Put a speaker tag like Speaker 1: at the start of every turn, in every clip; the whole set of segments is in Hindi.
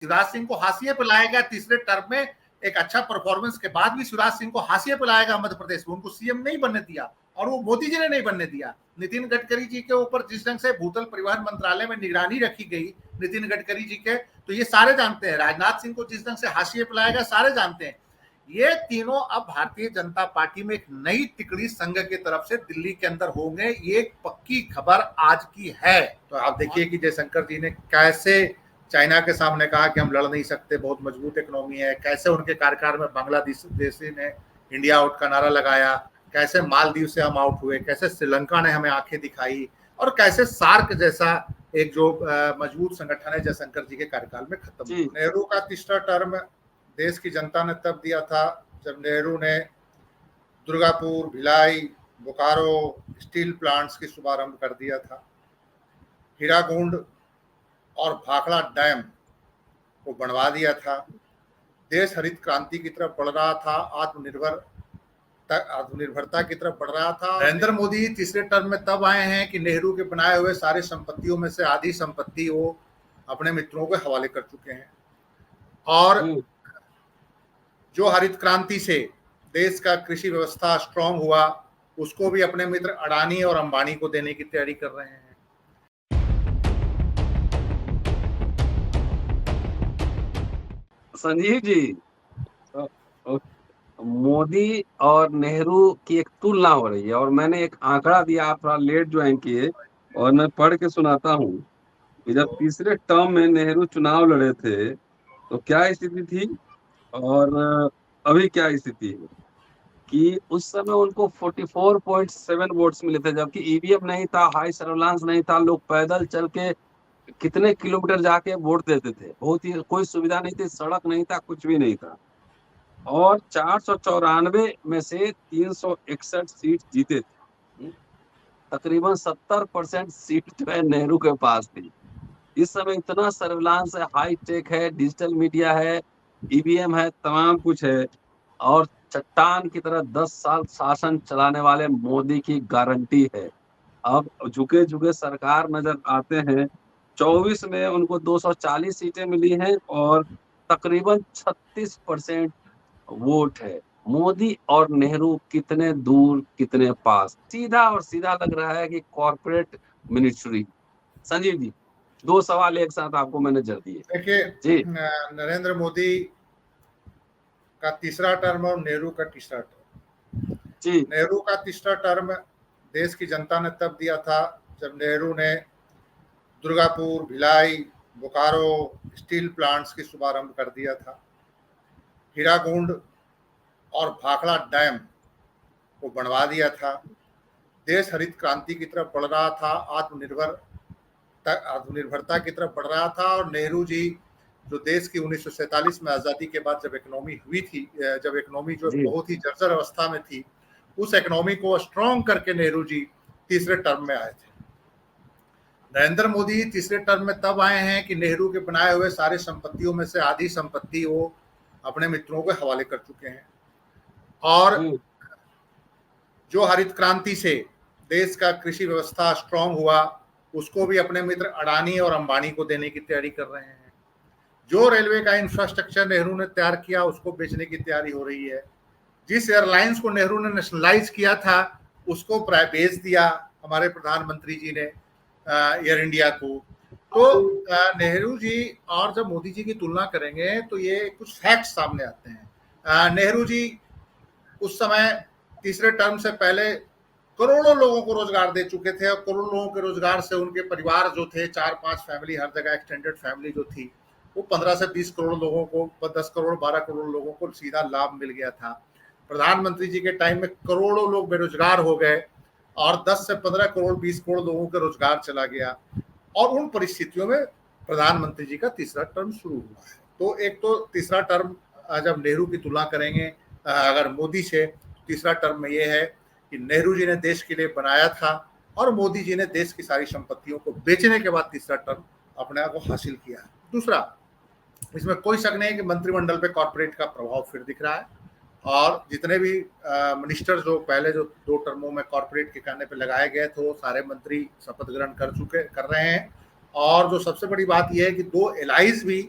Speaker 1: शिवराज सिंह को हाशिए पे लाया गया तीसरे टर्म में। एक अच्छा परफॉर्मेंस के बाद भी शिवराज सिंह को हाशिए पे लाया गया मध्य प्रदेश में, उनको सीएम नहीं बनने दिया, और वो मोदी जी ने नहीं बनने दिया। नितिन गडकरी जी के ऊपर जिस ढंग से भूतल परिवहन मंत्रालय में निगरानी रखी गई नितिन गडकरी जी के, तो ये सारे जानते हैं। राजनाथ सिंह को जिस ढंग से हाशिए पे लाया गया सारे जानते हैं। ये तीनों अब भारतीय जनता पार्टी में एक नई तिकड़ी संघ की तरफ से दिल्ली के अंदर होंगे, ये एक पक्की खबर आज की है। तो आप देखिए कि जयशंकर जी ने कैसे चाइना के सामने कहा कि हम लड़ नहीं सकते, बहुत मजबूत इकोनॉमी है। कैसे उनके कार्यकाल में बांग्लादेश ने इंडिया आउट का नारा लगाया, कैसे मालदीव से हम आउट हुए, कैसे श्रीलंका ने हमें आंखें दिखाई, और कैसे सार्क जैसा एक जो मजबूत संगठन है जयशंकर जी के कार्यकाल में खत्म। नेहरू का तीसरा टर्म देश की जनता ने तब दिया था जब नेहरू ने दुर्गापुर, भिलाई, बोकारो स्टील प्लांट्स की शुभारंभ कर दिया था। हीराकुंड और भाखड़ा डैम को बनवा दिया था। देश हरित क्रांति की तरफ बढ़ रहा था, आत्मनिर्भरता की तरफ बढ़ रहा था। नरेंद्र मोदी तीसरे टर्म में तब आए हैं कि नेहरू के बनाए हुए सारे संपत्तियों में से आधी संपत्ति वो अपने मित्रों के हवाले कर चुके हैं, और जो हरित क्रांति से देश का कृषि व्यवस्था स्ट्रांग हुआ उसको भी अपने मित्र अडानी और अंबानी को देने की तैयारी कर रहे हैं।
Speaker 2: संजीव जी, मोदी और नेहरू की एक तुलना हो रही है, और मैंने एक आंकड़ा दिया, आप थोड़ा लेट ज्वाइन किए, और मैं पढ़ के सुनाता हूँ कि जब तीसरे टर्म में नेहरू चुनाव लड़े थे तो क्या स्थिति थी और अभी क्या स्थिति है। कि उस समय उनको 44.7 वोट्स मिले थे, जबकि ईवीएम नहीं था, हाई सर्विलांस नहीं था, लोग पैदल चल के कितने किलोमीटर जाके वोट देते थे, बहुत ही कोई सुविधा नहीं थी, सड़क नहीं था, कुछ भी नहीं था। और 494 में से 361 सीट जीते थे। तकरीबन 70% सीट जो है नेहरू के पास थी। इस समय इतना सर्विलांस है, हाई टेक है, डिजिटल मीडिया है, ईवीएम है, तमाम कुछ है, और चट्टान की तरह 10 साल शासन चलाने वाले मोदी की गारंटी है। अब झुके झुके सरकार नजर आते हैं। 24 में उनको 240 सीटें मिली हैं और तकरीबन 36% वोट है। मोदी और नेहरू कितने दूर कितने पास, सीधा और सीधा लग रहा है कि कॉर्पोरेट मिनिस्ट्री। संजीव जी, 2 सवाल एक साथ आपको मैंने जड़ दिए।
Speaker 1: देखिए, नरेंद्र मोदी का तीसरा टर्म और नेहरू का तीसरा टर्म जी। नेहरू का तीसरा टर्म देश की जनता ने तब दिया था जब नेहरू ने दुर्गापुर, भिलाई, बोकारो स्टील प्लांट्स की शुभारंभ कर दिया था। हीराकुंड और भाखड़ा डैम को बनवा दिया था। देश हरित क्रांति की तरफ बढ़ रहा था, आत्मनिर्भरता की तरफ बढ़ रहा था। और नेहरू जी जो देश की 1947 में आजादी के बाद जब इकोनॉमी हुई थी, जब इकोनॉमी जो बहुत ही जर्जर अवस्था में थी, उस इकोनॉमी को स्ट्रॉन्ग करके नेहरू जी तीसरे टर्म में आए थे। नरेंद्र मोदी तीसरे टर्म में तब आए हैं कि नेहरू के बनाए हुए सारे संपत्तियों में से आधी संपत्ति वो अपने मित्रों के हवाले कर चुके हैं, और जो हरित क्रांति से देश का कृषि व्यवस्था स्ट्रांग हुआ उसको भी अपने मित्र अडानी और अंबानी को देने की तैयारी कर रहे हैं। जो रेलवे का इंफ्रास्ट्रक्चर नेहरू ने तैयार किया उसको बेचने की तैयारी हो रही है। जिस एयरलाइंस को नेहरू ने नेशनलाइज किया था उसको बेच दिया हमारे प्रधानमंत्री जी ने, एयर इंडिया को। तो नेहरू जी और जब मोदी जी की तुलना करेंगे तो ये कुछ फैक्ट्स सामने आते हैं। नेहरू जी उस समय तीसरे टर्म से पहले करोड़ों लोगों को रोजगार दे चुके थे, और करोड़ों लोगों के रोजगार से उनके परिवार जो थे, 4-5 फैमिली, हर जगह एक्सटेंडेड फैमिली जो थी, वो 15 से 20 करोड़ लोगों को, 10 करोड़ 12 करोड़ लोगों को सीधा लाभ मिल गया था। प्रधानमंत्री जी के टाइम में करोड़ों लोग बेरोजगार हो गए और 10 से 15 करोड़ 20 करोड़ लोगों का रोजगार चला गया। और उन परिस्थितियों में प्रधानमंत्री जी का तीसरा टर्म शुरू हुआ है। तो एक तो तीसरा टर्म जब नेहरू की तुलना करेंगे अगर मोदी से, तीसरा टर्म में ये है कि नेहरू जी ने देश के लिए बनाया था और मोदी जी ने देश की सारी संपत्तियों को बेचने के बाद तीसरा टर्म अपने आप को हासिल किया है। दूसरा, इसमें कोई शक नहीं है कि मंत्रिमंडल पे कॉर्पोरेट का प्रभाव फिर दिख रहा है, और जितने भी मिनिस्टर जो पहले जो 2 टर्मों में कॉर्पोरेट के कहने पे लगाए गए थे वो सारे मंत्री शपथ ग्रहण कर रहे हैं। और जो सबसे बड़ी बात यह है कि 2 एलाइज भी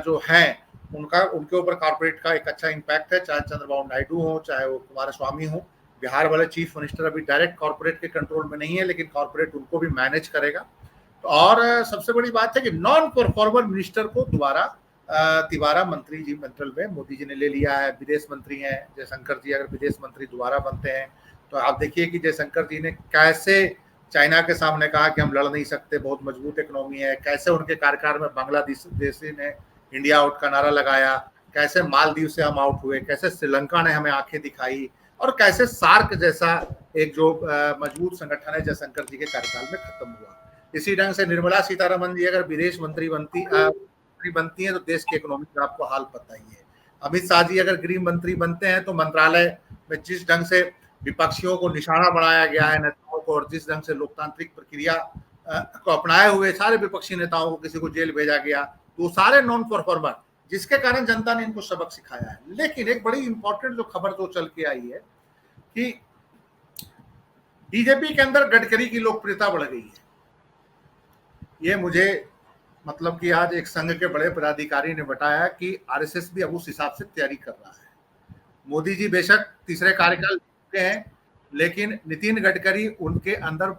Speaker 1: जो हैं उनका उनके ऊपर कॉर्पोरेट का एक अच्छा इम्पैक्ट है, चाहे चंद्रबाबू नायडू हो चाहे वो कुमारस्वामी हो। बिहार वाले चीफ मिनिस्टर अभी डायरेक्ट कॉर्पोरेट के कंट्रोल में नहीं है, लेकिन कॉर्पोरेट उनको भी मैनेज करेगा। और सबसे बड़ी बात है कि नॉन परफॉर्मर मिनिस्टर को दोबारा तिवारा मंत्री जी मंडल में मोदी जी ने ले लिया है। विदेश मंत्री हैं जयशंकर जी, अगर विदेश मंत्री दोबारा बनते हैं तो आप देखिए कि जयशंकर जी ने कैसे चाइना के सामने कहा कि हम लड़ नहीं सकते, बहुत मजबूत इकोनॉमी है। कैसे उनके कार्यकाल में बांग्लादेश ने इंडिया आउट का नारा लगाया, कैसे मालदीव से हम आउट हुए, कैसे श्रीलंका ने हमें आंखें दिखाई, और कैसे सार्क जैसा एक जो मजबूत संगठन है जयशंकर जी के कार्यकाल में खत्म हुआ। इसी ढंग से निर्मला सीतारमण जी अगर विदेश मंत्री बनती है तो देश की इकोनॉमी का आपको हाल पता ही है। अमित शाह जी अगर गृह मंत्री बनते हैं तो मंत्रालय में जिस ढंग से विपक्षियों को निशाना बनाया गया है नेताओं को, और जिस ढंग से लोकतांत्रिक प्रक्रिया को अपनाए हुए सारे विपक्षी नेताओं को किसी को जेल भेजा गया, तो सारे नॉन परफॉर्मर, जिसके कारण जनता ने इनको सबक सिखाया है। लेकिन एक बड़ी इंपॉर्टेंट जो खबर जो चल के आई है कि बीजेपी के अंदर गडकरी की लोकप्रियता बढ़ गई है। ये मुझे मतलब कि आज एक संघ के बड़े पदाधिकारी ने बताया कि आरएसएस भी अब उस हिसाब से तैयारी कर रहा है। मोदी जी बेशक तीसरे कार्यकाल के हैं, लेकिन नितिन गडकरी उनके अंदर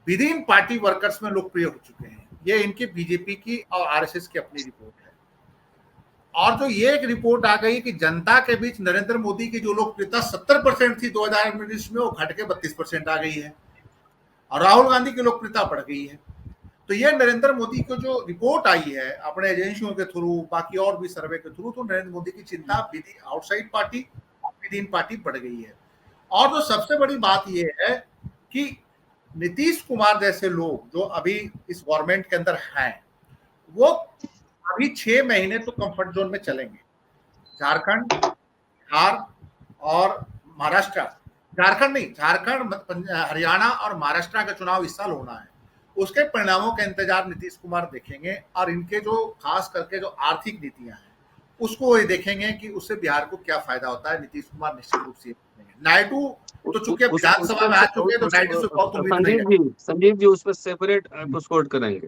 Speaker 1: विद इन पार्टी वर्कर्स में लोकप्रिय हो चुके हैं। ये इनकी बीजेपी की और आरएसएस की अपनी रिपोर्ट है। और जो ये एक रिपोर्ट आ गई कि जनता के बीच नरेंद्र मोदी की जो लोकप्रियता 70% थी 2019 में, वो घट के 32% आ गई है, और राहुल गांधी की लोकप्रियता बढ़ गई है। तो ये नरेंद्र मोदी को जो रिपोर्ट आई है अपने एजेंसियों के थ्रू, बाकी और भी सर्वे के थ्रू, तो नरेंद्र मोदी की चिंता outside party with in party बढ़ गई है। और जो सबसे बड़ी बात ये है कि नीतीश कुमार जैसे लोग जो अभी इस गवर्नमेंट के अंदर हैं, वो अभी 6 महीने तो कंफर्ट जोन में चलेंगे। झारखंड, बिहार और महाराष्ट्र, झारखंड नहीं, झारखंड, हरियाणा और महाराष्ट्र का चुनाव इस साल होना है। उसके परिणामों का इंतजार नीतीश कुमार देखेंगे, और इनके जो खास करके जो आर्थिक नीतियां हैं उसको ये देखेंगे कि उससे बिहार को क्या फायदा होता है। नीतीश कुमार निश्चित रूप से नायडू तो चूंकि विधानसभा में आ चुके हैं तो नायडू से बहुत उम्मीद नहीं है।
Speaker 2: संजीव जी उस पर सेपरेट एपिसोड करेंगे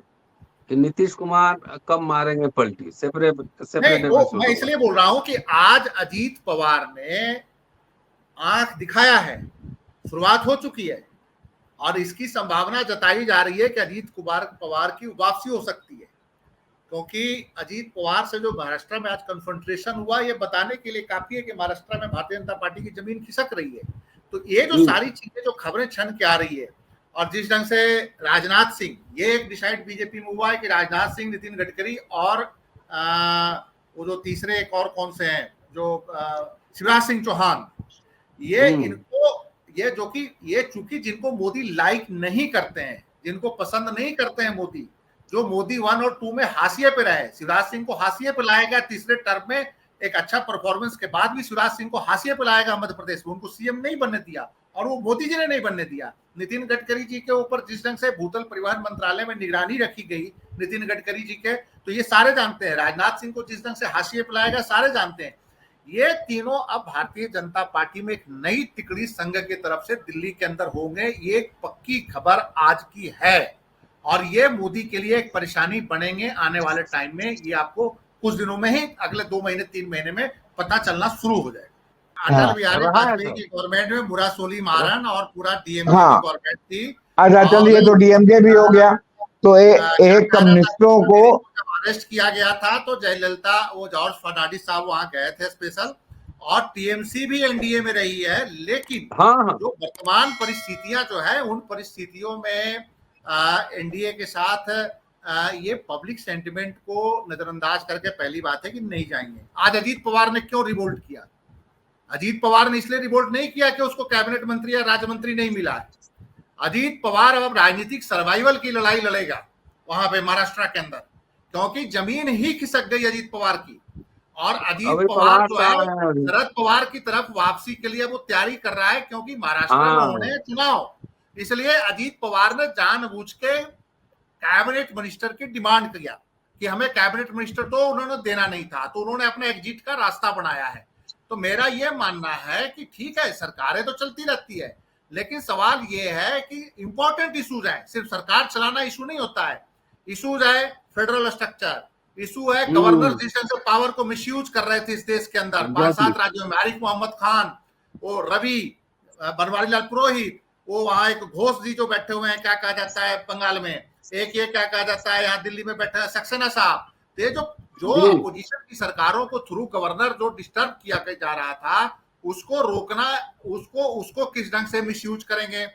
Speaker 2: कि नीतीश कुमार कब मारेंगे पलटी, सेपरेट
Speaker 1: मैं इसलिए बोल रहा हूं कि आज अजीत पवार ने आंख दिखाया है, शुरुआत हो चुकी है, और इसकी संभावना जताई जा रही है कि अजीत पवार की वापसी हो सकती है। क्योंकि अजीत पवार से जो महाराष्ट्र में आज कन्फ्रंटेशन हुआ, ये बताने के लिए काफी है कि महाराष्ट्र में भारतीय जनता पार्टी की जमीन खिसक रही है। तो ये जो सारी चीजें जो खबरें छन के आ रही है, और जिस ढंग से राजनाथ सिंह, ये एक डिसाइड बीजेपी में हुआ है कि राजनाथ सिंह, नितिन गडकरी और वो जो तीसरे एक और कौन से हैं जो शिवराज सिंह चौहान, ये इनको ये जो कि ये चूंकि जिनको मोदी लाइक नहीं करते हैं, जिनको पसंद नहीं करते हैं मोदी, जो मोदी 1 और 2 में हाशिए पे रहे, शिवराज सिंह को हाशिए पे लाया गया तीसरे टर्म में, एक अच्छा परफॉर्मेंस के बाद भी शिवराज सिंह को हाशिए पे लाया गया मध्य प्रदेश में, उनको सीएम नहीं बनने दिया, और वो मोदी जी ने नहीं बनने दिया। नितिन गडकरी जी के ऊपर जिस ढंग से भूतल परिवहन मंत्रालय में निगरानी रखी गई नितिन गडकरी जी के, तो ये सारे जानते हैं। राजनाथ सिंह को जिस ढंग से हाशिए पे लाया गया सारे जानते हैं। ये तीनों अब भारतीय जनता पार्टी में एक नई तिकड़ी संघ की तरफ से दिल्ली के अंदर होंगे, ये एक पक्की खबर आज की है, और ये मोदी के लिए एक परेशानी बनेंगे आने वाले टाइम में। ये आपको कुछ दिनों में ही, अगले 2 महीने 3 महीने में पता चलना शुरू हो जाएगा। अटल बिहारी वाजपेयी की गवर्नमेंट में मुरासोली मारन और पूरा डीएमके की गवर्नमेंट थी।
Speaker 3: अच्छा चलिए, तो डीएमके भी हो गया, तो एक कम्युनिस्टों को
Speaker 1: अरेस्ट किया गया था, तो जयललिता, वो जॉर्ज फर्नांडिस साहब वहां गए थे स्पेशल, और टीएमसी भी एनडीए में रही है। लेकिन जो वर्तमान परिस्थितियां जो है, उन परिस्थितियों में एनडीए के साथ ये पब्लिक सेंटिमेंट को नजरअंदाज करके पहली बात है कि नहीं जाएंगे। आज अजीत पवार ने क्यों रिवोल्ट किया? अजीत पवार ने इसलिए रिवोल्ट नहीं किया कि उसको कैबिनेट मंत्री या राज्य मंत्री नहीं मिला है। अजीत पवार अब राजनीतिक सर्वाइवल की लड़ाई लड़ेगा वहां पे महाराष्ट्र के अंदर, क्योंकि जमीन ही खिसक गई अजीत पवार की, और अजीत पवार जो है शरद पवार की तरफ वापसी के लिए वो तैयारी कर रहा है, क्योंकि महाराष्ट्र में होने चुनाव। इसलिए अजीत पवार ने जानबूझ के कैबिनेट मिनिस्टर की डिमांड किया कि हमें कैबिनेट मिनिस्टर तो उन्होंने देना नहीं था, तो उन्होंने अपने एग्जिट का रास्ता बनाया है। तो मेरा यह मानना है कि ठीक है, सरकारें तो चलती रहती है, लेकिन सवाल यह है कि इंपॉर्टेंट इश्यूज है, सिर्फ सरकार चलाना इशू नहीं होता है। इश्यूज है फेडरल स्ट्रक्चर, इशू है गवर्नर जिस ढंग से पावर को मिसयूज कर रहे थे इस देश के अंदर 5-7 राज्यों में। आरिफ मोहम्मद खान, वो रवि, बनवारी लाल पुरोहित, वो वहां एक घोष जी जो बैठे हुए हैं, क्या कहा जाता है बंगाल में, एक ये क्या कहा जाता है यहाँ दिल्ली में बैठा है सक्सेना साहब। ये जो अपोजिशन की सरकारों को थ्रू गवर्नर जो डिस्टर्ब किया जा रहा था, उसको रोकना, उसको किस ढंग से मिसयूज करेंगे।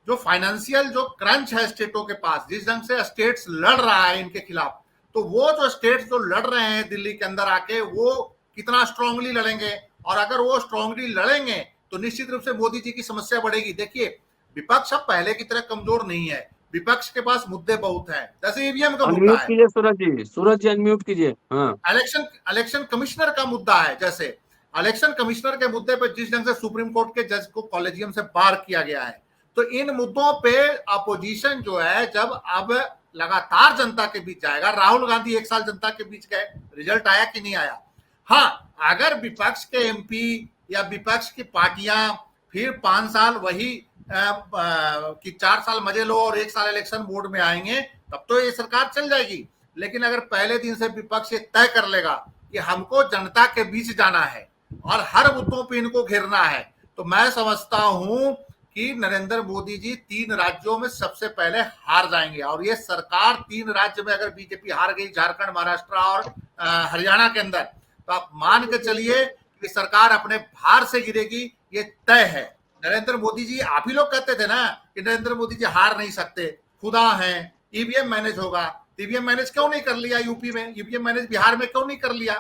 Speaker 1: जो फाइनेंशियल जो क्रंच है स्टेटों के पास, जिस ढंग से स्टेट्स लड़ रहा है इनके खिलाफ, तो वो जो स्टेट्स जो लड़ रहे हैं दिल्ली के अंदर आके, वो कितना स्ट्रांगली लड़ेंगे। और अगर वो स्ट्रांगली लड़ेंगे तो निश्चित रूप से मोदी जी की समस्या बढ़ेगी। देखिए, विपक्ष अब पहले की तरह कमजोर नहीं है, विपक्ष के पास मुद्दे बहुत हैं। जैसे ईवीएम का मुद्दा है,
Speaker 2: सूरज जी अनम्यूट कीजिए।
Speaker 1: इलेक्शन कमिश्नर का मुद्दा है, जैसे इलेक्शन कमिश्नर के मुद्दे पर जिस ढंग से सुप्रीम कोर्ट के जज को कॉलेजियम से बार किया गया है, तो इन मुद्दों पे अपोजिशन जो है जब अब लगातार जनता के बीच जाएगा, राहुल गांधी 1 साल जनता के बीच गए, रिजल्ट आया कि नहीं आया। हाँ, अगर विपक्ष के एमपी या विपक्ष की पार्टियां फिर 5 साल वही कि 4 साल मजे लो और 1 साल इलेक्शन मोड में आएंगे, तब तो ये सरकार चल जाएगी। लेकिन अगर पहले दिन से विपक्ष ये तय कर लेगा कि हमको जनता के बीच जाना है और हर मुद्दों पे इनको घेरना है, तो मैं समझता हूं कि नरेंद्र मोदी जी 3 राज्यों में सबसे पहले हार जाएंगे। और ये सरकार 3 राज्य में अगर बीजेपी हार गई, झारखंड, महाराष्ट्र और हरियाणा के अंदर, तो आप मान के चलिए कि सरकार अपने भार से गिरेगी, ये तय है। नरेंद्र मोदी जी, आप ही लोग कहते थे ना कि नरेंद्र मोदी जी हार नहीं सकते, खुदा हैं, ईवीएम मैनेज होगा। ईवीएम मैनेज क्यों नहीं कर लिया यूपी में, ईवीएम मैनेज बिहार में क्यों नहीं कर लिया।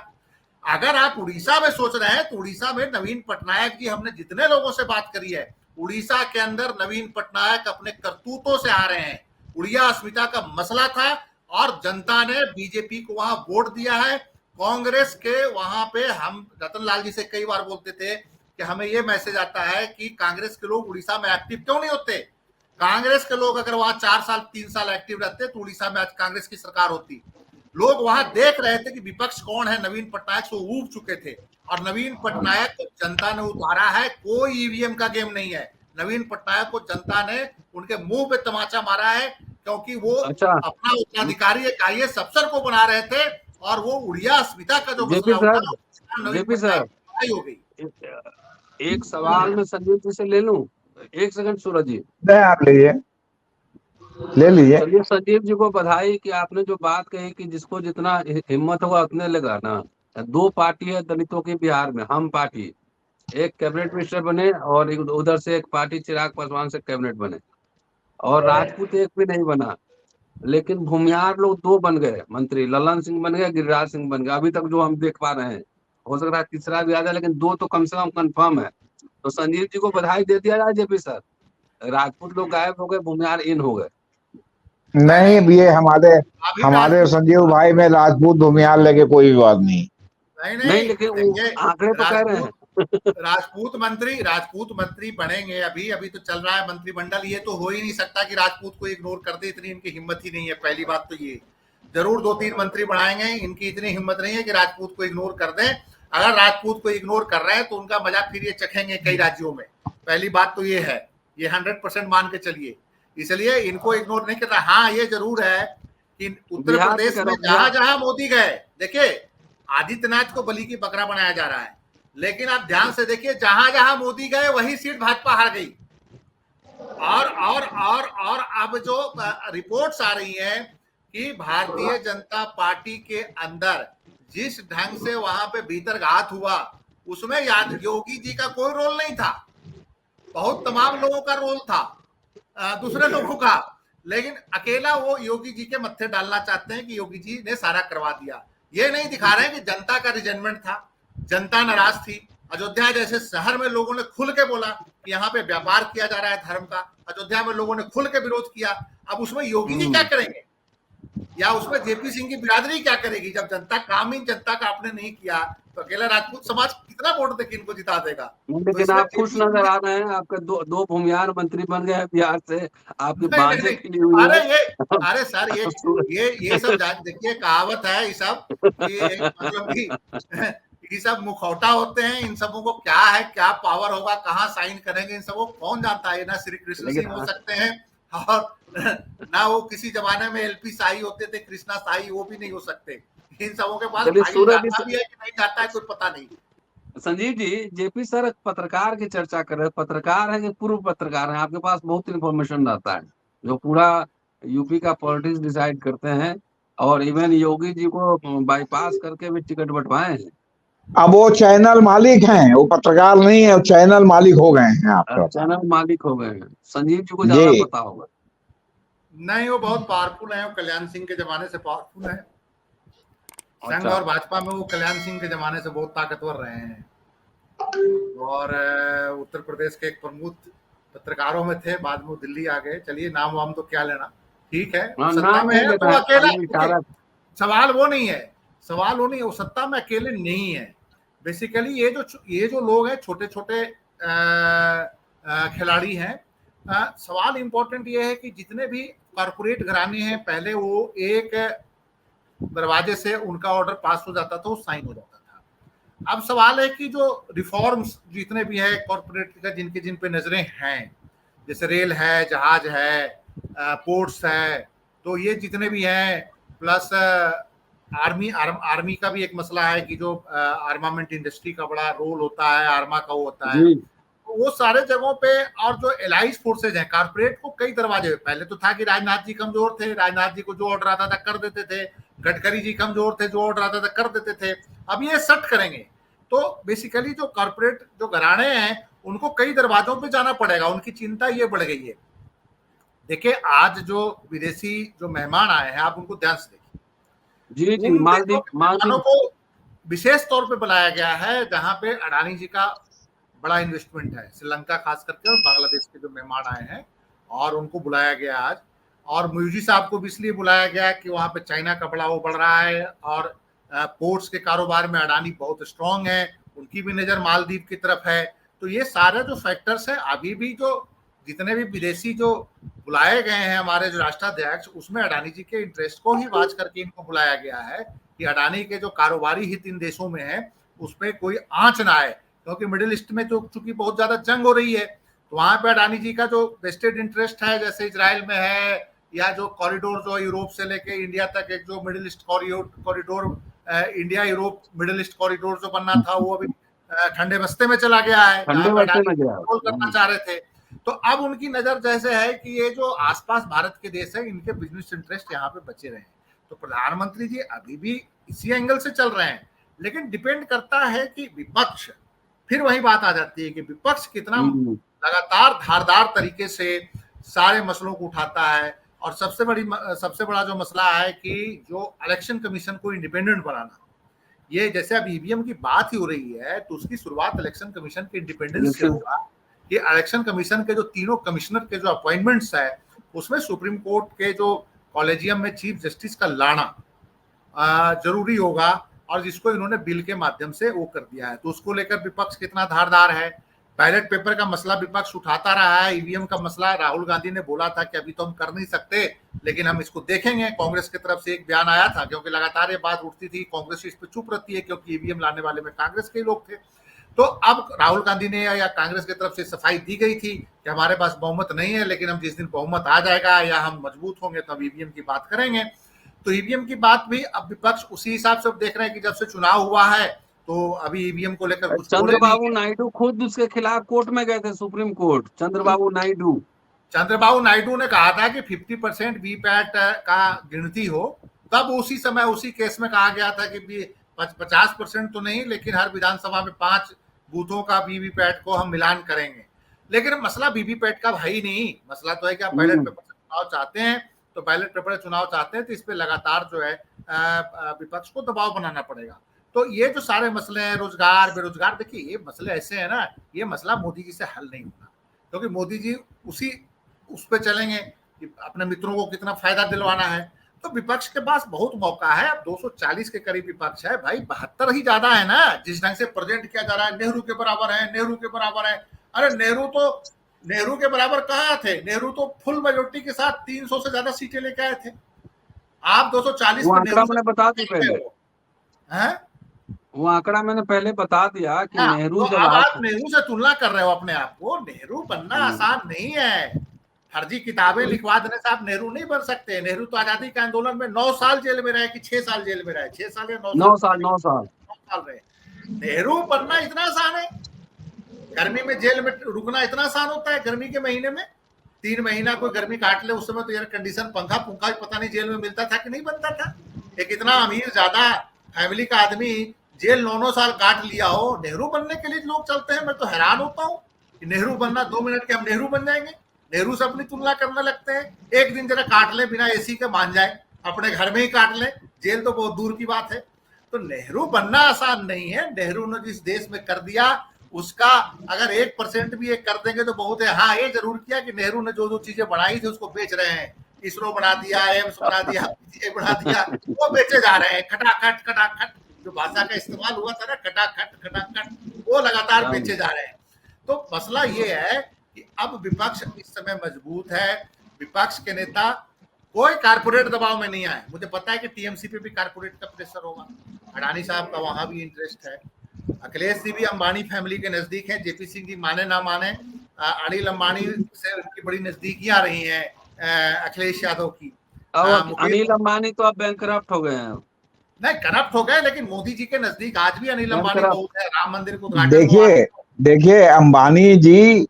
Speaker 1: अगर आप उड़ीसा में सोच रहे हैं तो उड़ीसा में नवीन पटनायक जी, हमने जितने लोगों से बात करी है, उड़ीसा के अंदर नवीन पटनायक अपने करतूतों से आ रहे हैं। उड़िया अस्मिता का मसला था और जनता ने बीजेपी को वहां वोट दिया है। कांग्रेस के वहां पे हम रतन लाल जी से कई बार बोलते थे कि हमें ये मैसेज आता है कि कांग्रेस के लोग उड़ीसा में एक्टिव क्यों नहीं होते। कांग्रेस के लोग अगर वहां 4 साल 3 साल एक्टिव रहते तो उड़ीसा में आज कांग्रेस की सरकार होती। लोग वहां देख रहे थे कि विपक्ष कौन है, नवीन पटनायक से ऊब चुके थे और नवीन पटनायक को जनता ने उतारा है। कोई ईवीएम का गेम नहीं है, नवीन पटनायक को जनता ने उनके मुंह पे तमाचा मारा है, क्योंकि वो अपना उत्तराधिकारी एक IAS अफसर को बना रहे थे और वो उड़िया अस्मिता का जो मसला
Speaker 2: उठा हो गई। एक सवाल में संजीव जी से ले लूं, 1 सेकंड सूरज जी,
Speaker 3: आप लीजिए, ले लीजिए।
Speaker 2: चलिए, संजीव जी को बधाई कि आपने जो बात कही कि जिसको जितना हिम्मत होगा उतने लगाना। 2 पार्टी है दलितों की बिहार में, हम पार्टी, एक कैबिनेट मिनिस्टर बने और उधर से एक पार्टी चिराग पासवान से कैबिनेट बने, और राजपूत एक भी नहीं बना। लेकिन भूमियार लोग 2 बन गए मंत्री, ललन सिंह बन गए, गिरिराज सिंह बन गए, अभी तक जो हम देख पा रहे हैं। हो सकता है तीसरा भी आ जाए, लेकिन 2 तो कम से कम कंफर्म है। तो संजीव जी को बधाई दे दिया जाए जेपी सर, राजपूत लोग गायब हो गए, भूमियार इन हो गए।
Speaker 3: नहीं, ये हमारे संजीव भाई में राजपूत भूमियार लगे कोई विवाद नहीं।
Speaker 2: नहीं, लेकिन आंकड़े तो कह रहे हैं
Speaker 1: राजपूत मंत्री बनेंगे। अभी तो चल रहा है मंत्रिमंडल, ये तो हो ही नहीं सकता कि राजपूत को इग्नोर कर दे, इतनी इनकी हिम्मत ही नहीं है। पहली बात तो ये, जरूर 2-3 मंत्री बनाएंगे, इनकी इतनी हिम्मत नहीं है कि राजपूत को इग्नोर कर दें। अगर राजपूत को इग्नोर कर रहे हैं तो उनका मजाक फिर ये चखेंगे कई राज्यों में। पहली बात तो ये है, ये 100% मान के चलिए, इसलिए इनको इग्नोर नहीं करता। हाँ, ये जरूर है कि उत्तर प्रदेश में जहां जहां मोदी गए, देखिए आदित्यनाथ को बलि की बकरा बनाया जा रहा है, लेकिन आप ध्यान से देखिए जहां जहां मोदी गए वही सीट भाजपा हार गई। और अब जो रिपोर्ट्स आ रही हैं कि भारतीय जनता पार्टी के अंदर जिस ढंग से वहां पे भीतरघात हुआ, उसमें योगी जी का कोई रोल नहीं था, बहुत तमाम लोगों का रोल था, दूसरे लोगों का, लेकिन अकेला वो योगी जी के मत्थे डालना चाहते हैं कि योगी जी ने सारा करवा दिया। ये नहीं दिखा रहे हैं कि जनता का रिजेंटमेंट था, जनता नाराज थी। अयोध्या जैसे शहर में लोगों ने खुल के बोला कि यहाँ पे व्यापार किया जा रहा है धर्म का, अयोध्या में लोगों ने खुल के विरोध किया। अब उसमें योगी जी क्या करेंगे या उसमें जेपी सिंह की बिरादरी क्या करेगी, जब जनता काम ही जनता का आपने नहीं किया तो अकेला राजपूत समाज कितना वोट देके इनको जिता देगा।
Speaker 2: लेकिन आप खुश नजर आ रहे हैं, आपके दो भूमियार मंत्री बन गए बिहार से, आपकी बांझे खिली हुई है।
Speaker 1: अरे सर, ये सब देखिए कहावत है, ये सब मतलब कि ये सब मुखौटा होते हैं। इन सबों को क्या है, क्या पावर होगा, कहाँ साइन करेंगे, इन सबको कौन जानता है। ना श्री कृष्ण सिंह हो सकते हैं और ना वो किसी जमाने में LP शाही होते थे, कृष्णा शाही, वो भी नहीं हो सकते। इन सबों के पास
Speaker 2: चलिए
Speaker 1: फाइल
Speaker 2: सूरज
Speaker 1: जाता भी है कि नहीं जाता है कोई पता नहीं।
Speaker 2: संजीव जी, जेपी सर पत्रकार की चर्चा कर रहे हैं, पत्रकार है कि पूर्व पत्रकार है? आपके पास बहुत इन्फॉर्मेशन रहता है, जो पूरा यूपी का पॉलिटिक्स डिसाइड करते हैं, और इवन योगी जी को बाईपास करके भी टिकट बंटवाए हैं।
Speaker 3: अब वो चैनल मालिक हैं, वो पत्रकार नहीं है, वो चैनल मालिक हो गए हैं। आपका
Speaker 2: चैनल मालिक हो गए हैं। संजीव जी को
Speaker 3: जी
Speaker 2: ज्यादा पता होगा।
Speaker 1: नहीं, वो बहुत पावरफुल है, वो कल्याण सिंह के जमाने से पावरफुल है। संघ
Speaker 2: अच्छा।
Speaker 1: और भाजपा में वो कल्याण सिंह के जमाने से बहुत ताकतवर रहे हैं, और उत्तर प्रदेश के एक प्रमुख पत्रकारों में थे, बाद में वो दिल्ली आ गए। चलिए नाम वाम तो क्या लेना, ठीक है, वो सत्ता
Speaker 2: नाम
Speaker 1: में
Speaker 2: नहीं
Speaker 1: है
Speaker 2: लेना
Speaker 1: तो
Speaker 2: है,
Speaker 1: अकेला।
Speaker 2: खाली इशारा।
Speaker 1: सवाल वो नहीं है, सवाल वो नहीं है, वो सत्ता में अकेले नहीं है। बेसिकली ये जो लोग हैं, छोटे छोटे खिलाड़ी हैं। सवाल इंपॉर्टेंट ये है कि जितने भी कॉरपोरेट घराने हैं, पहले वो एक दरवाजे से उनका ऑर्डर पास हो जाता था, वो साइन हो जाता था। अब सवाल है कि जो रिफॉर्म्स जितने भी है कॉरपोरेट का, जिन पे नजरें हैं, जैसे रेल है, जहाज है, पोर्ट्स है, तो ये जितने भी हैं, प्लस आर्मी का भी एक मसला है कि जो आर्मामेंट इंडस्ट्री का बड़ा रोल होता है, आर्मा का वो होता है, वो सारे जगहों पे, और जो एलाइज फोर्सेज हैं, कारपोरेट को कई दरवाजे। पहले तो था कि राजनाथ जी कमजोर थे, राजनाथ जी को जो ऑर्डर आता था कर देते थे, गडकरी जी कमजोर थे, जो ऑर्डर आता था कर देते थे। अब ये सट करेंगे, तो बेसिकली जो कारपोरेट जो घराने हैं, उनको कई दरवाजों पे जाना पड़ेगा, उनकी चिंता ये बढ़ गई है। देखिए आज जो विदेशी जो मेहमान आए हैं, आप उनको ध्यान से देखिए,
Speaker 2: जी
Speaker 1: उन
Speaker 2: मालदीव
Speaker 1: मेहमानों को विशेष तौर पे बुलाया गया है जहां पे अडानी जी का बड़ा इन्वेस्टमेंट है, श्रीलंका खास करके, और बांग्लादेश के जो मेहमान आए हैं, और उनको बुलाया गया आज। और मुयुजी साहब को भी इसलिए बुलाया गया कि वहां पे चाइना का बड़ा वो बढ़ रहा है, और पोर्ट्स के कारोबार में अडानी बहुत स्ट्रांग है, उनकी भी नजर मालदीव की तरफ है। तो ये सारे जो फैक्टर्स हैं, अभी भी जो जितने भी विदेशी जो बुलाए गए हैं हमारे जो राष्ट्राध्यक्ष, उसमें अडानी जी के इंटरेस्ट को ही वाच करके इनको बुलाया गया है कि अडानी के जो कारोबारी हित इन देशों में है उसमें कोई आंच ना आए, क्योंकि मिडिल ईस्ट में जो चूंकि बहुत ज्यादा जंग हो रही है, तो वहां पे अडानी जी का जो वेस्टेड इंटरेस्ट है, जैसे इजराइल में है, या जो कॉरिडोर जो यूरोप से लेके इंडिया तक एक जो middle east corridor, India Europe middle east corridor जो बनना था, वो अभी ठंडे बस्ते में चला गया है, जहां पे अडानी कंट्रोल करना चाह रहे थे। तो अब उनकी नजर जैसे है कि ये जो आसपास भारत के देश है, इनके बिजनेस इंटरेस्ट यहाँ पे बचे रहे। तो प्रधानमंत्री जी अभी भी इसी एंगल से चल रहे हैं, लेकिन डिपेंड करता है कि विपक्ष, फिर वही बात आ जाती है कि विपक्ष कितना लगातार धारदार तरीके से सारे मसलों को उठाता है। और सबसे बड़ा जो मसला है कि जो इलेक्शन कमीशन को इंडिपेंडेंट बनाना, ये जैसे अब ईवीएम की बात ही हो रही है, तो उसकी शुरुआत इलेक्शन कमीशन के इंडिपेंडेंस से होगा। कि इलेक्शन कमीशन के जो तीनों कमिश्नर के जो अपॉइंटमेंट्स है, उसमें सुप्रीम कोर्ट के जो कॉलेजियम में चीफ जस्टिस का लाना जरूरी होगा, और जिसको इन्होंने बिल के माध्यम से वो कर दिया है। तो उसको लेकर विपक्ष कितना धारदार है। बैलेट पेपर का मसला विपक्ष उठाता रहा है, ईवीएम का मसला राहुल गांधी ने बोला था कि अभी तो हम कर नहीं सकते, लेकिन हम इसको देखेंगे। कांग्रेस की तरफ से एक बयान आया था, क्योंकि लगातार ये बात उठती थी, कांग्रेस इस पर चुप रहती है क्योंकि ईवीएम लाने वाले में कांग्रेस के लोग थे। तो अब राहुल गांधी ने या कांग्रेस की तरफ से सफाई दी गई थी कि हमारे पास बहुमत नहीं है, लेकिन हम जिस दिन बहुमत आ जाएगा या हम मजबूत होंगे तो अब ईवीएम की बात करेंगे। तो ईवीएम की बात भी अब विपक्ष उसी हिसाब से देख रहे हैं कि जब से चुनाव हुआ है, तो अभी ईवीएम को लेकर कुछ
Speaker 2: चंद्रबाबू नायडू खुद उसके खिलाफ कोर्ट में गए थे, सुप्रीम कोर्ट। चंद्रबाबू नायडू ने कहा था कि 50% वीपैट का गिनती हो, तब उसी समय उसी केस में कहा गया था कि 50% तो नहीं, लेकिन हर विधानसभा में 5 बूथों का वीवीपैट को हम मिलान करेंगे। लेकिन मसला वीवीपैट का भाई नहीं, मसला तो है कि आप बैलेट पेपर से चुनाव चाहते हैं, तो बैलेट पेपर से चुनाव चाहते हैं, तो इस पे लगातार जो है विपक्ष को दबाव बनाना पड़ेगा। तो ये जो सारे मसले हैं, रोजगार बेरोजगार, देखिए ये मसले ऐसे है ना, ये मसला मोदी जी से हल नहीं होगा, क्योंकि मोदी जी उस पे चलेंगे कि अपने मित्रों को कितना फायदा दिलवाना है। तो विपक्ष के पास बहुत मौका है। अब 240 के करीब विपक्ष है भाई, 72 ही ज्यादा है ना, जिस ढंग से प्रेजेंट किया जा रहा है। नेहरू के बराबर है, नेहरू के बराबर है। अरे नेहरू के बराबर कहाँ थे? नेहरू तो फुल मेजोरिटी के साथ 300 से ज्यादा सीटें लेके आए थे। आप 240 वो आंकड़ा मैंने बता दी पहले,
Speaker 1: वो
Speaker 2: आंकड़ा मैंने पहले बता दिया कि नेहरू
Speaker 1: तो अब आप नेहरू से तुलना कर रहे हो अपने आप को। नेहरू बनना आसान नहीं है, फर्जी किताबें लिखवा देने से आप नेहरू नहीं बन सकते। नेहरू तो आजादी के आंदोलन में 9 साल जेल में रहे कि 6 साल जेल में रहे, 6 साल या
Speaker 2: 9 साल 9 साल
Speaker 1: रहे। नेहरू बनना इतना आसान है? गर्मी में जेल में रुकना इतना आसान होता है? गर्मी के महीने में 3 महीना कोई गर्मी काट ले, उस समय तो एयर कंडीशन पंखा पुंखा पता नहीं जेल में मिलता था कि नहीं बनता था। एक इतना अमीर ज्यादा फैमिली का आदमी जेल 9 साल काट लिया हो, नेहरू बनने के लिए लोग चलते हैं। मैं तो हैरान होता हूँ कि नेहरू बनना 2 मिनट के हम नेहरू बन जाएंगे। नेहरू से अपनी तुलना करने लगते हैं। एक दिन जरा काट ले बिना एसी के मान जाए, अपने घर में ही काट ले, जेल तो बहुत दूर की बात है। तो नेहरू बनना आसान नहीं है। नेहरू ने जिस देश में कर दिया उसका अगर 1% भी एक कर देंगे तो बहुत है। हाँ, ये जरूर किया कि नेहरू ने जो जो चीजें बनाई थी उसको बेच रहे हैं। इसरो बना दिया, एम्स बना दिया, बना दिया, वो बेचे जा रहे हैं। खटाखट खटाखट जो भाषा का इस्तेमाल हुआ था ना, खटाखट खटाखट, वो लगातार बेचे जा रहे हैं। तो मसला ये है कि अब विपक्ष इस समय मजबूत है। विपक्ष के नेता कोई कारपोरेट दबाव में नहीं आए। मुझे पता है कि टीएमसी पे भी कारपोरेट का प्रेशर होगा, अडानी साहब का वहां भी इंटरेस्ट है, अखिलेश जी भी अंबानी फैमिली के नजदीक है। जेपी सिंह जी माने ना माने, अनिल अंबानी से उनकी बड़ी नजदीकियां रही हैं अखिलेश यादव की।
Speaker 2: अनिल अंबानी तो अब बैंकरप्ट हो गए हैं।
Speaker 1: नहीं, करप्ट हो गए, लेकिन मोदी जी के नजदीक आज भी अनिल अंबानी बहुत है। राम मंदिर को
Speaker 3: देखिए अंबानी जी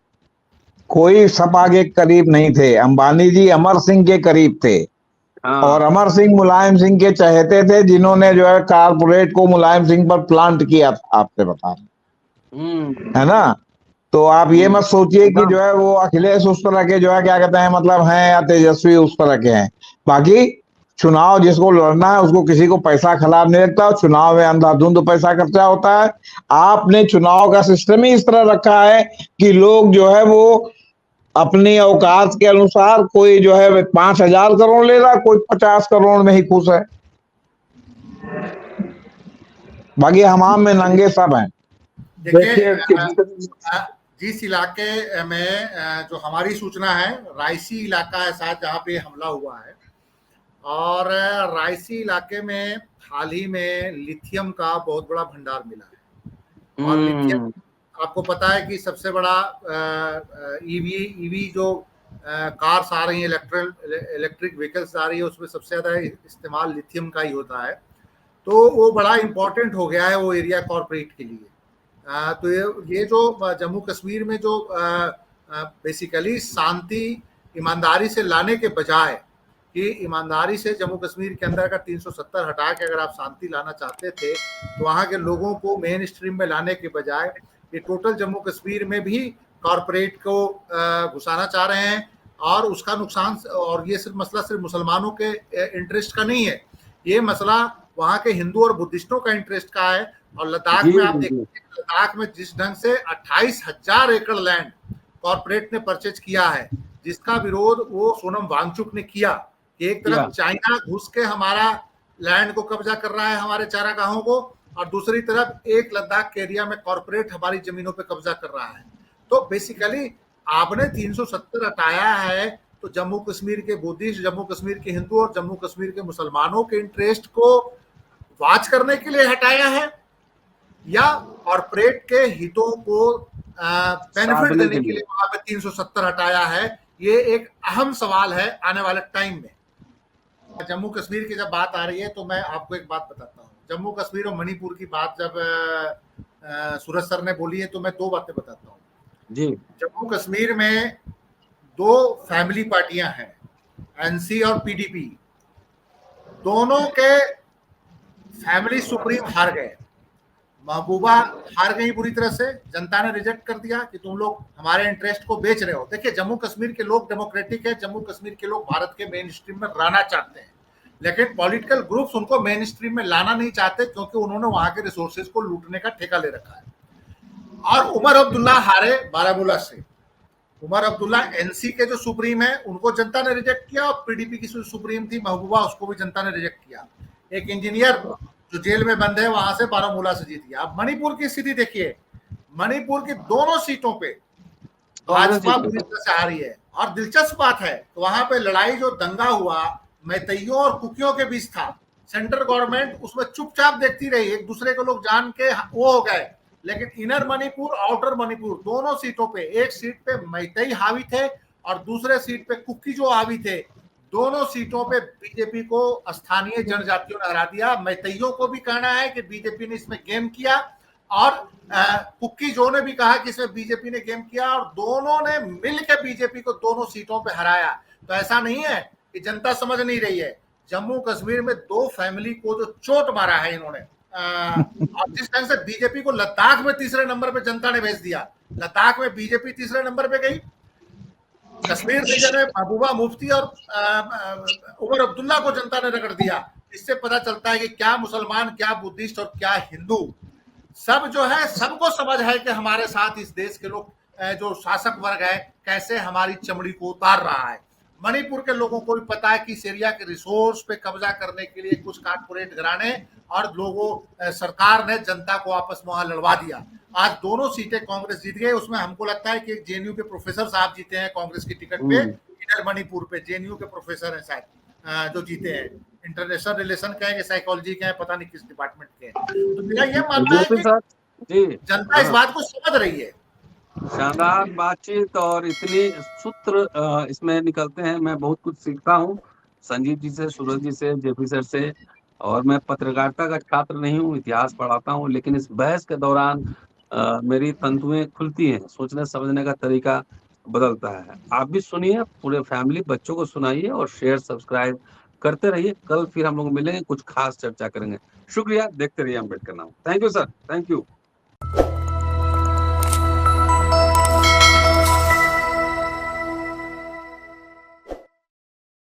Speaker 3: कोई सपा के करीब नहीं थे। अंबानी जी अमर सिंह के करीब थे। और अमर सिंह मुलायम सिंह के चहेते थे, जिन्होंने जो है कारपोरेट को मुलायम सिंह पर प्लांट किया था, आपसे बता रहे है ना। तो आप ये मत सोचिए कि जो है वो अखिलेश उस तरह के जो है क्या कहते हैं मतलब हैं, या तेजस्वी उस तरह के हैं। बाकी चुनाव जिसको लड़ना है उसको किसी को पैसा खिलाफ नहीं लगता। चुनाव में अंधाधुंध पैसा खर्चा होता है। आपने चुनाव का सिस्टम ही इस तरह रखा है कि लोग जो है वो अपनी औकात के अनुसार, कोई जो है 5,000 करोड़ ले रहा, कोई 50 करोड़ में ही खुश है। बाकी हमाम में नंगे सब हैं।
Speaker 1: देखिए, जिस इलाके में जो हमारी सूचना है, रायसी इलाका है शायद जहाँ पे हमला हुआ है, और रायसी इलाके में हाल ही में लिथियम का बहुत बड़ा भंडार मिला है। और लिथियम आपको पता है कि सबसे बड़ा ईवी जो कार्स आ रही हैं, इलेक्ट्रिक व्हीकल्स आ रही है, उसमें सबसे ज्यादा इस्तेमाल लिथियम का ही होता है। तो वो बड़ा इंपॉर्टेंट हो गया है वो एरिया कॉर्पोरेट के लिए। तो ये जो जम्मू कश्मीर में जो बेसिकली शांति ईमानदारी से लाने के बजाय कि ईमानदारी से जम्मू कश्मीर के अंदर का 370 हटा के अगर आप शांति लाना चाहते थे, तो वहाँ के लोगों को मेन स्ट्रीम में लाने के बजाय ये टोटल जम्मू कश्मीर में भी कॉर्पोरेट को घुसाना चाह रहे हैं। और उसका नुकसान, और ये सिर्फ मसला सिर्फ मुसलमानों के इंटरेस्ट का नहीं है, ये मसला वहाँ के हिंदू और बुद्धिस्टों का इंटरेस्ट का है। और लद्दाख में आप देखिए, लद्दाख में जिस ढंग से 28,000 एकड़ लैंड कॉर्पोरेट ने परचेज किया है, जिसका विरोध वो सोनम वांगचुक ने किया कि एक तरफ चाइना घुस के हमारा लैंड को कब्जा कर रहा है, हमारे चारागाहों को, और दूसरी तरफ एक लद्दाख के एरिया में कॉर्पोरेट हमारी जमीनों पे कब्जा कर रहा है। तो बेसिकली आपने 370 हटाया है तो जम्मू कश्मीर के बुद्धिस्ट, जम्मू कश्मीर के हिंदू और जम्मू कश्मीर के मुसलमानों के इंटरेस्ट को वॉच करने के लिए हटाया है, या कॉर्पोरेट के हितों को बेनिफिट देने के लिए वहां पे 370 हटाया है? ये एक अहम सवाल है आने वाले टाइम में। जम्मू कश्मीर की जब बात आ रही है तो मैं आपको एक बात बताता हूँ। जम्मू कश्मीर और मणिपुर की बात जब सूरज सर ने बोली है तो मैं 2 बातें बताता हूँ जी। जम्मू कश्मीर में 2 फैमिली पार्टियां हैं, एनसी और पीडीपी। दोनों के फैमिली सुप्रीम हार गए। महबूबा हार गई पूरी तरह से, जनता ने रिजेक्ट कर दिया कि तुम लोग हमारे इंटरेस्ट को बेच रहे हो। देखिए, जम्मू कश्मीर के लोग डेमोक्रेटिक है, जम्मू कश्मीर के लोग भारत के मेन स्ट्रीम में रहना चाहते हैं, लेकिन पॉलिटिकल ग्रुप्स उनको मेन स्ट्रीम में लाना नहीं चाहते क्योंकि उन्होंने वहां के रिसोर्सेज को लूटने का ठेका ले रखा है। और उमर अब्दुल्ला हारे बारामूला से। उमर अब्दुल्ला एनसी के जो सुप्रीम है उनको जनता ने रिजेक्ट किया, और पीडीपी की सुप्रीम थी महबूबा, उसको भी जनता ने रिजेक्ट किया। एक इंजीनियर जो जेल में बंद है वहां से बारामूला से जीत गया। अब मणिपुर की स्थिति देखिए, मणिपुर की दोनों सीटों पे भाजपा पूरी तरह से हारी है। और दिलचस्प बात है, तो वहां पे लड़ाई जो दंगा हुआ मैतैयों और कुकियों के बीच था, सेंट्रल गवर्नमेंट उसमें चुपचाप देखती रही, एक दूसरे को लोग जान के वो हो गए। लेकिन इनर मणिपुर, आउटर मणिपुर, दोनों सीटों पे, एक सीट पे मैतई हावी थे और दूसरे सीट पे कुक्की जो हावी थे, दोनों सीटों पे बीजेपी को स्थानीय जनजातियों ने हरा दिया। मैतैयों को भी कहना है कि बीजेपी ने इसमें गेम किया, और कुक्की जो ने भी कहा कि इसमें बीजेपी ने गेम किया, और दोनों ने मिलकर बीजेपी को दोनों सीटों पे हराया। तो ऐसा नहीं है कि जनता समझ नहीं रही है। जम्मू कश्मीर में 2 फैमिली को जो चोट मारा है इन्होंने, और जिस ढंग से बीजेपी को लद्दाख में तीसरे नंबर पे जनता ने भेज दिया, लद्दाख में बीजेपी तीसरे नंबर पे गई, कश्मीर रीजन में महबूबा मुफ्ती और उमर अब्दुल्ला को जनता ने रगड़ दिया। इससे पता चलता है कि क्या मुसलमान, क्या बुद्धिस्ट और क्या हिंदू, सब जो है, सबको समझ है कि हमारे साथ इस देश के लोग, जो शासक वर्ग है, कैसे हमारी चमड़ी को उतार रहा है। मणिपुर के लोगों को भी पता है कि इस एरिया के रिसोर्स पे कब्जा करने के लिए कुछ कारपोरेट घराने और लोगों, सरकार ने जनता को आपस में वहां लड़वा दिया। आज दोनों सीटें कांग्रेस जीत गई। उसमें हमको लगता है कि जेएनयू के प्रोफेसर साहब जीते हैं कांग्रेस की टिकट पे, इधर मणिपुर पे जेएनयू के प्रोफेसर हैं शायद जो जीते हैं, इंटरनेशनल रिलेशन के हैं, साइकोलॉजी के हैं, पता नहीं किस डिपार्टमेंट के हैं। तो मेरा ये मानना है कि जनता इस बात को समझ रही है।
Speaker 2: शानदार बातचीत, और इतनी सूत्र इसमें निकलते हैं। मैं बहुत कुछ सीखता हूँ संजीव जी से, सूरज जी से, जेपी सर से। और मैं पत्रकारिता का छात्र नहीं हूँ, इतिहास पढ़ाता हूँ, लेकिन इस बहस के दौरान मेरी तंतुएं खुलती हैं, सोचने समझने का तरीका बदलता है। आप भी सुनिए, पूरे फैमिली बच्चों को सुनाइए, और शेयर सब्सक्राइब करते रहिए। कल फिर हम लोग मिलेंगे, कुछ खास चर्चा करेंगे। शुक्रिया, देखते रहिए Ambedkar now. Thank you sir, thank you.